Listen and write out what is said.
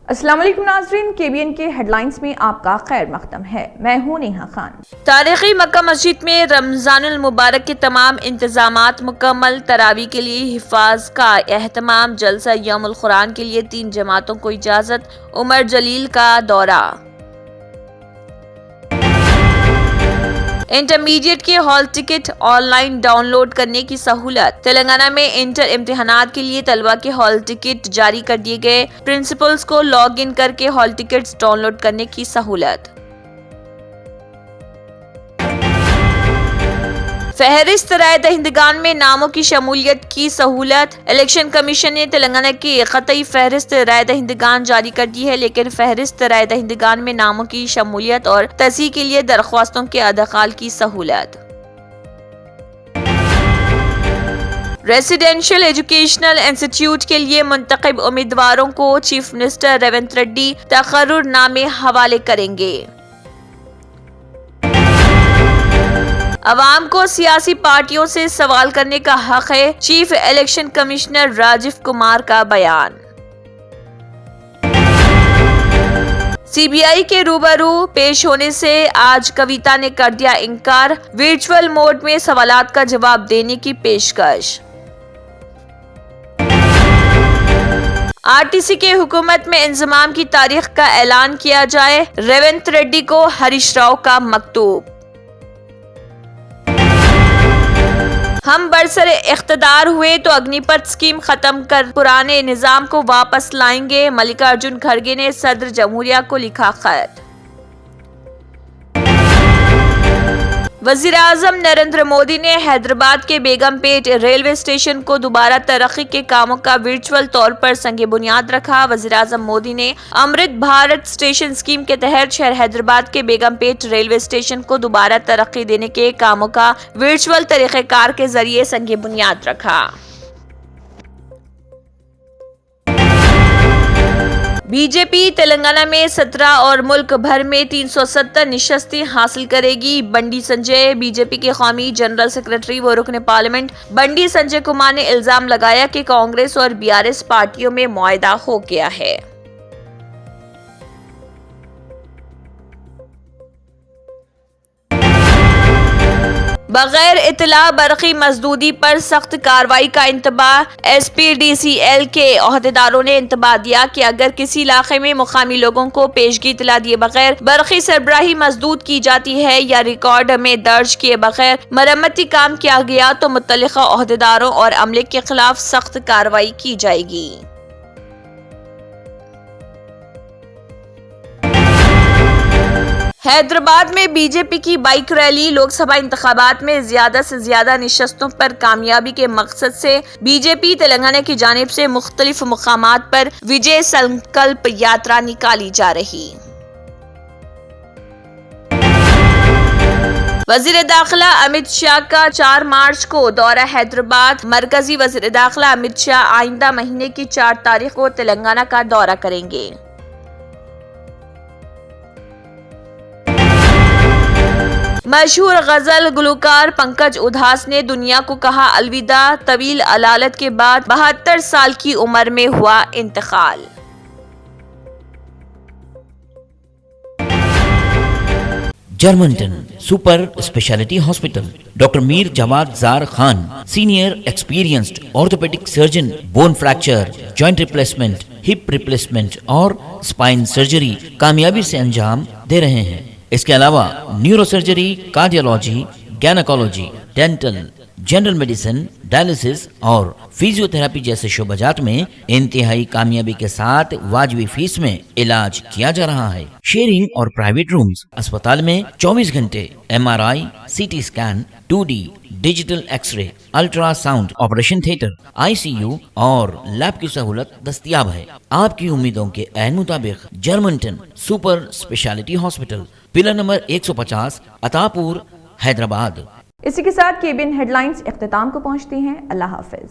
अस्सलाम वालेकुम नाज़रीन, KBN के हेडलाइंस में आपका खैर मकदम है। मैं हूँ नेहा खान। तारीखी मक्का मस्जिद में रमजानुल मुबारक के तमाम इंतजामात मुकम्मल। तरावी के लिए हिफाज का एहतमाम। जलसा यौमुल कुरान के लिए 3 जमातों को इजाजत। उमर जलील का दौरा। इंटरमीडिएट के हॉल टिकट ऑनलाइन डाउनलोड करने की सहूलत। तेलंगाना में इंटर इम्तिहानात के लिए तलबा के हॉल टिकट जारी कर दिए गए। प्रिंसिपल्स को लॉग इन करके हॉल टिकट्स डाउनलोड करने की सहूलत। फहरिस्त राय दहिंदगान में नामों की शमूलियत की सहूलत। इलेक्शन कमीशन ने तेलंगाना की क़तई फहरिस्त राय दहिंदगान जारी कर दी है, लेकिन फहरिस्त राय दहिंदगान में नामों की शमूलियत और तस्हीह के लिए दरख्वास्तों के अदखाल की सहूलत। रेसिडेंशियल एजुकेशनल इंस्टीट्यूट के लिए मुंतखब उम्मीदवारों को चीफ मिनिस्टर रेवंत रेड्डी तकर्रुरनामे हवाले करेंगे। अवाम को सियासी पार्टियों से सवाल करने का हक है, chief election commissioner Rajeev Kumar का बयान। CBI के रूबरू पेश होने से आज कविता ने कर दिया इनकार। वर्चुअल मोड में सवालात का जवाब देने की पेशकश। RTC के हुकूमत में इंजमाम की तारीख का ऐलान किया जाए। रेवंत रेड्डी को हरीश राव का मकतूब। हम बरसरे इख्तदार हुए तो अग्निपथ स्कीम खत्म कर पुराने निजाम को वापस लाएंगे। मल्लिकार्जुन खड़गे ने सदर जमहूरिया को लिखा खत। वजीर आजम नरेंद्र मोदी ने हैदराबाद के बेगमपेट रेलवे स्टेशन को दोबारा तरक्की के कामों का वर्चुअल तौर पर संगे बुनियाद रखा। वजीर आजम मोदी ने अमृत भारत स्टेशन स्कीम के तहत शहर हैदराबाद के बेगमपेट रेलवे स्टेशन को दोबारा तरक्की देने के कामों का वर्चुअल तरीक़ेकार के जरिए संगे बुनियाद रखा। बीजेपी तेलंगाना में 17 और मुल्क भर में 370 निशस्तें हासिल करेगी। बंडी संजय। बीजेपी के कौमी जनरल सेक्रेटरी व रुकन पार्लियामेंट बंडी संजय कुमार ने इल्जाम लगाया कि कांग्रेस और BRS पार्टियों में मुआहदा हो गया है। बगैर इतला बरक़ी मजदूदी पर सख्त कार्रवाई का इंतबाह। SPDCL के ओहदेदारों ने इंतबाह दिया कि अगर किसी इलाके में मुकामी लोगों को पेशगी इतला दिए बगैर बरक़ी सरबराही मजदूद की जाती है या रिकॉर्ड में दर्ज किए बगैर मरम्मती काम किया गया तो मुतल्लिका ओहदेदारों और अमले के खिलाफ सख्त कार्रवाई की जाएगी। हैदराबाद में बीजेपी की बाइक रैली। लोकसभा इंतखाबात में ज्यादा से ज्यादा निशस्तों पर कामयाबी के मकसद से बीजेपी तेलंगाना की जानिब से मुख्तलिफ मुकामात पर विजय संकल्प यात्रा निकाली जा रही। वजीर दाखिला अमित शाह का 4 मार्च को दौरा हैदराबाद। मरकजी वजीर दाखिला अमित शाह आइंदा महीने की 4 तारीख को तेलंगाना का दौरा करेंगे। मशहूर गजल गुलकार पंकज उधास ने दुनिया को कहा अलविदा। तवील अलालत के बाद 72 साल की उम्र में हुआ इंतकाल। Germanten super speciality hospital. Doctor Mir Jawad Jar Khan, senior experienced orthopaedic surgeon, bone fracture, joint replacement, hip replacement और स्पाइन सर्जरी कामयाबी से अंजाम दे रहे हैं। इसके अलावा neuro surgery, cardiology, gynaecology, dental, general medicine, dialysis और फिजियोथेरेपी जैसे शोबाजात में इंतहाई कामयाबी के साथ वाजिबी फीस में इलाज किया जा रहा है। शेयरिंग और प्राइवेट रूम्स। अस्पताल में 24 घंटे MRI, CT scan, 2D digital X ray, ultrasound, operation theatre, ICU और लैब की सहूलत दस्तयाब है। आपकी उम्मीदों के ऐन मुताबिक Germanten super speciality hospital, pillar number 150, Attapur, Hyderabad. इसी के साथ KBN हेडलाइंस इख्तिताम को पहुंचती हैं। अल्लाह हाफिज।